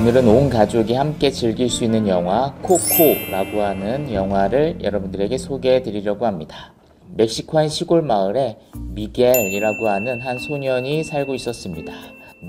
오늘은 온 가족이 함께 즐길 수 있는 영화 코코라고 하는 영화를 여러분들에게 소개해 드리려고 합니다. 멕시코 한 시골 마을에 미겔이라고 하는 한 소년이 살고 있었습니다.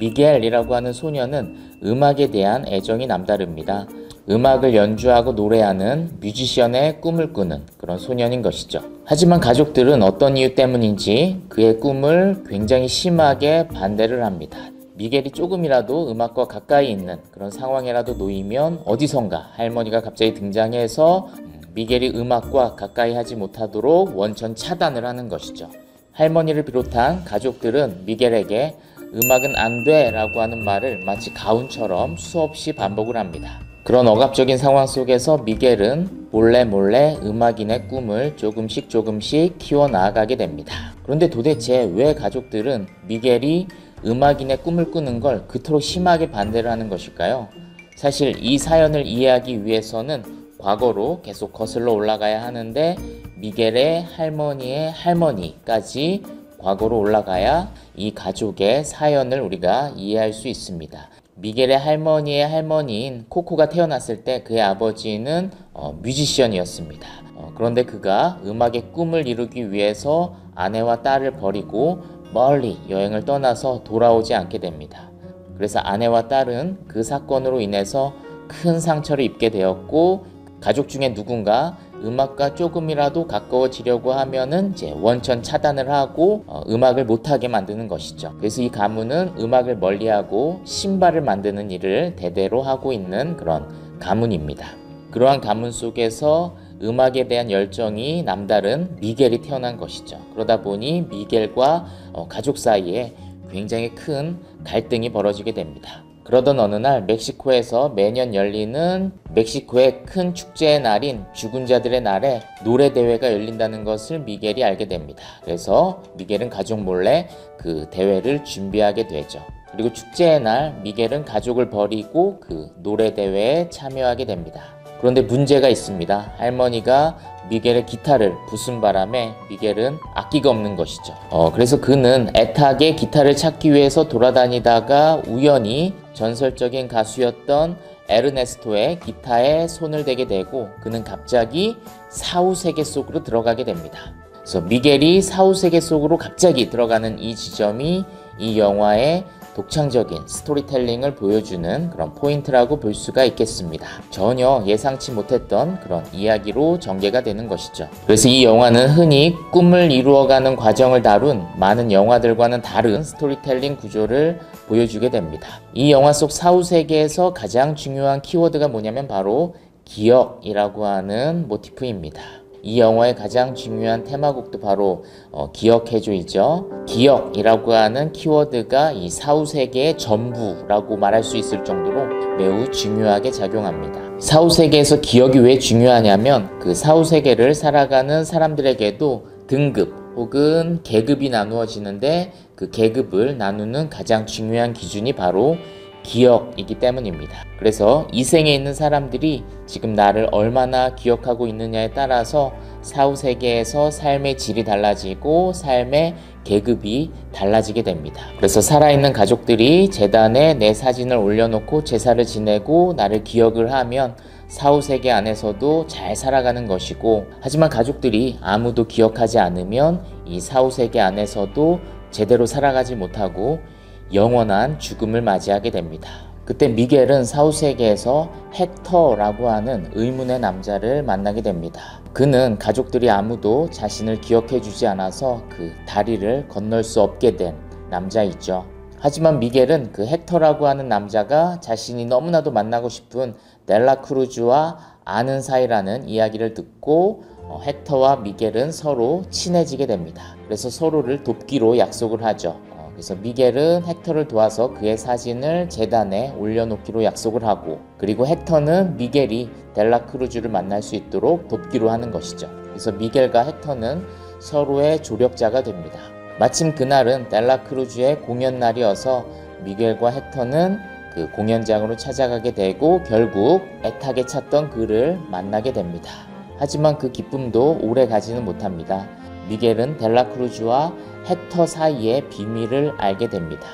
미겔이라고 하는 소년은 음악에 대한 애정이 남다릅니다. 음악을 연주하고 노래하는 뮤지션의 꿈을 꾸는 그런 소년인 것이죠. 하지만 가족들은 어떤 이유 때문인지 그의 꿈을 굉장히 심하게 반대를 합니다. 미겔이 조금이라도 음악과 가까이 있는 그런 상황이라도 놓이면 어디선가 할머니가 갑자기 등장해서 미겔이 음악과 가까이 하지 못하도록 원천 차단을 하는 것이죠. 할머니를 비롯한 가족들은 미겔에게 음악은 안 돼 라고 하는 말을 마치 가훈처럼 수없이 반복을 합니다. 그런 억압적인 상황 속에서 미겔은 몰래 음악인의 꿈을 조금씩 키워나가게 됩니다. 그런데 도대체 왜 가족들은 미겔이 음악인의 꿈을 꾸는 걸 그토록 심하게 반대를 하는 것일까요? 사실 이 사연을 이해하기 위해서는 과거로 계속 거슬러 올라가야 하는데 미겔의 할머니의 할머니까지 과거로 올라가야 이 가족의 사연을 우리가 이해할 수 있습니다. 미겔의 할머니의 할머니인 코코가 태어났을 때 그의 아버지는 뮤지션이었습니다. 그런데 그가 음악의 꿈을 이루기 위해서 아내와 딸을 버리고 멀리 여행을 떠나서 돌아오지 않게 됩니다. 그래서 아내와 딸은 그 사건으로 인해서 큰 상처를 입게 되었고 가족 중에 누군가 음악과 조금이라도 가까워지려고 하면은 이제 원천 차단을 하고 음악을 못하게 만드는 것이죠. 그래서 이 가문은 음악을 멀리하고 신발을 만드는 일을 대대로 하고 있는 그런 가문입니다. 그러한 가문 속에서 음악에 대한 열정이 남다른 미겔이 태어난 것이죠. 그러다 보니 미겔과 가족 사이에 굉장히 큰 갈등이 벌어지게 됩니다. 그러던 어느 날 멕시코에서 매년 열리는 멕시코의 큰 축제의 날인 죽은 자들의 날에 노래 대회가 열린다는 것을 미겔이 알게 됩니다. 그래서 미겔은 가족 몰래 그 대회를 준비하게 되죠. 그리고 축제의 날 미겔은 가족을 버리고 그 노래 대회에 참여하게 됩니다. 그런데 문제가 있습니다. 할머니가 미겔의 기타를 부순 바람에 미겔은 악기가 없는 것이죠. 그래서 그는 애타게 기타를 찾기 위해서 돌아다니다가 우연히 전설적인 가수였던 에르네스토의 기타에 손을 대게 되고 그는 갑자기 사후세계 속으로 들어가게 됩니다. 그래서 미겔이 사후세계 속으로 갑자기 들어가는 이 지점이 이 영화의 독창적인 스토리텔링을 보여주는 그런 포인트라고 볼 수가 있겠습니다. 전혀 예상치 못했던 그런 이야기로 전개가 되는 것이죠. 그래서 이 영화는 흔히 꿈을 이루어가는 과정을 다룬 많은 영화들과는 다른 스토리텔링 구조를 보여주게 됩니다. 이 영화 속 사후세계에서 가장 중요한 키워드가 뭐냐면 바로 기억이라고 하는 모티프입니다. 이 영화의 가장 중요한 테마곡도 바로 기억해줘이죠. 기억이라고 하는 키워드가 이 사후세계의 전부라고 말할 수 있을 정도로 매우 중요하게 작용합니다. 사후세계에서 기억이 왜 중요하냐면 그 사후세계를 살아가는 사람들에게도 등급 혹은 계급이 나누어지는데 그 계급을 나누는 가장 중요한 기준이 바로 기억이기 때문입니다. 그래서 이 생에 있는 사람들이 지금 나를 얼마나 기억하고 있느냐에 따라서 사후세계에서 삶의 질이 달라지고 삶의 계급이 달라지게 됩니다. 그래서 살아있는 가족들이 제단에 내 사진을 올려놓고 제사를 지내고 나를 기억을 하면 사후세계 안에서도 잘 살아가는 것이고, 하지만 가족들이 아무도 기억하지 않으면 이 사후세계 안에서도 제대로 살아가지 못하고 영원한 죽음을 맞이하게 됩니다. 그때 미겔은 사후세계에서 헥터라고 하는 의문의 남자를 만나게 됩니다. 그는 가족들이 아무도 자신을 기억해주지 않아서 그 다리를 건널 수 없게 된 남자이죠. 하지만 미겔은 그 헥터라고 하는 남자가 자신이 너무나도 만나고 싶은 델라 크루즈와 아는 사이라는 이야기를 듣고 헥터와 미겔은 서로 친해지게 됩니다. 그래서 서로를 돕기로 약속을 하죠. 그래서 미겔은 헥터를 도와서 그의 사진을 제단에 올려놓기로 약속을 하고, 그리고 헥터는 미겔이 델라 크루즈를 만날 수 있도록 돕기로 하는 것이죠. 그래서 미겔과 헥터는 서로의 조력자가 됩니다. 마침 그날은 델라 크루즈의 공연 날이어서 미겔과 헥터는 그 공연장으로 찾아가게 되고 결국 애타게 찾던 그를 만나게 됩니다. 하지만 그 기쁨도 오래 가지는 못합니다. 미겔은 델라 크루즈와 헥터 사이의 비밀을 알게 됩니다.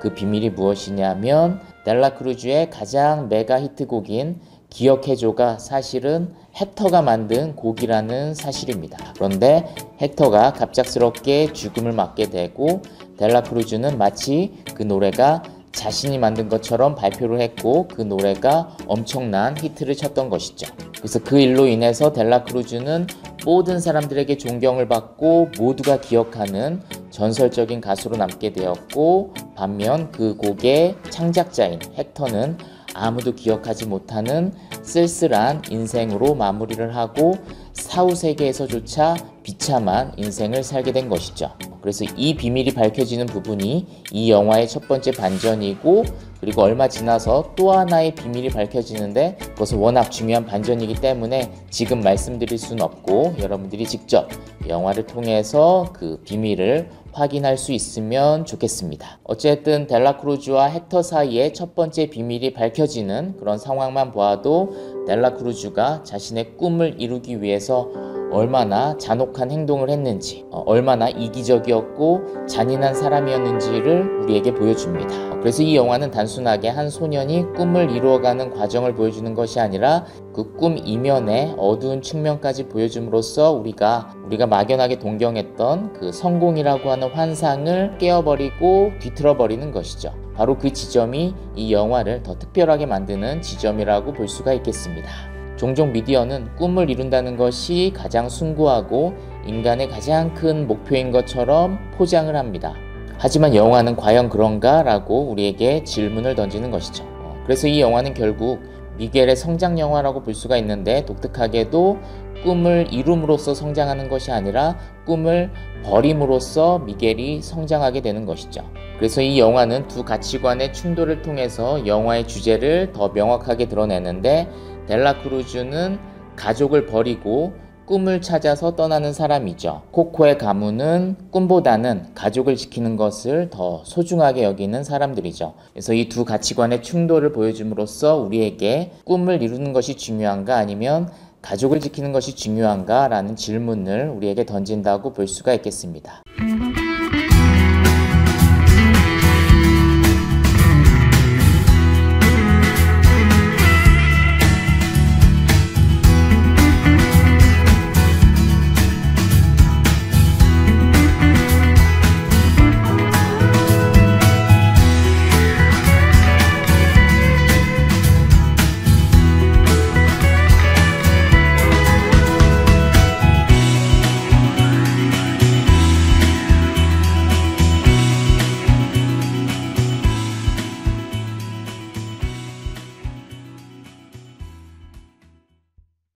그 비밀이 무엇이냐면 델라크루즈의 가장 메가 히트곡인 기억해줘가 사실은 헥터가 만든 곡이라는 사실입니다. 그런데 헥터가 갑작스럽게 죽음을 맞게 되고 델라크루즈는 마치 그 노래가 자신이 만든 것처럼 발표를 했고 그 노래가 엄청난 히트를 쳤던 것이죠. 그래서 그 일로 인해서 델라크루즈는 모든 사람들에게 존경을 받고 모두가 기억하는 전설적인 가수로 남게 되었고, 반면 그 곡의 창작자인 헥터는 아무도 기억하지 못하는 쓸쓸한 인생으로 마무리를 하고 사후 세계에서조차 비참한 인생을 살게 된 것이죠. 그래서 이 비밀이 밝혀지는 부분이 이 영화의 첫 번째 반전이고, 그리고 얼마 지나서 또 하나의 비밀이 밝혀지는데 그것은 워낙 중요한 반전이기 때문에 지금 말씀드릴 수는 없고 여러분들이 직접 영화를 통해서 그 비밀을 확인할 수 있으면 좋겠습니다. 어쨌든 델라크루즈와 헥터 사이의 첫 번째 비밀이 밝혀지는 그런 상황만 보아도 델라크루즈가 자신의 꿈을 이루기 위해서 얼마나 잔혹한 행동을 했는지, 얼마나 이기적이었고 잔인한 사람이었는지를 우리에게 보여줍니다. 그래서 이 영화는 단순하게 한 소년이 꿈을 이루어가는 과정을 보여주는 것이 아니라 그 꿈 이면의 어두운 측면까지 보여줌으로써 우리가 막연하게 동경했던 그 성공이라고 하는 환상을 깨어버리고 뒤틀어버리는 것이죠. 바로 그 지점이 이 영화를 더 특별하게 만드는 지점이라고 볼 수가 있겠습니다. 종종 미디어는 꿈을 이룬다는 것이 가장 숭고하고 인간의 가장 큰 목표인 것처럼 포장을 합니다. 하지만 영화는 과연 그런가? 라고 우리에게 질문을 던지는 것이죠. 그래서 이 영화는 결국 미겔의 성장 영화라고 볼 수가 있는데, 독특하게도 꿈을 이룸으로써 성장하는 것이 아니라 꿈을 버림으로써 미겔이 성장하게 되는 것이죠. 그래서 이 영화는 두 가치관의 충돌을 통해서 영화의 주제를 더 명확하게 드러내는데, 델라크루즈는 가족을 버리고 꿈을 찾아서 떠나는 사람이죠. 코코의 가문은 꿈보다는 가족을 지키는 것을 더 소중하게 여기는 사람들이죠. 그래서 이 두 가치관의 충돌을 보여줌으로써 우리에게 꿈을 이루는 것이 중요한가 아니면 가족을 지키는 것이 중요한가 라는 질문을 우리에게 던진다고 볼 수가 있겠습니다.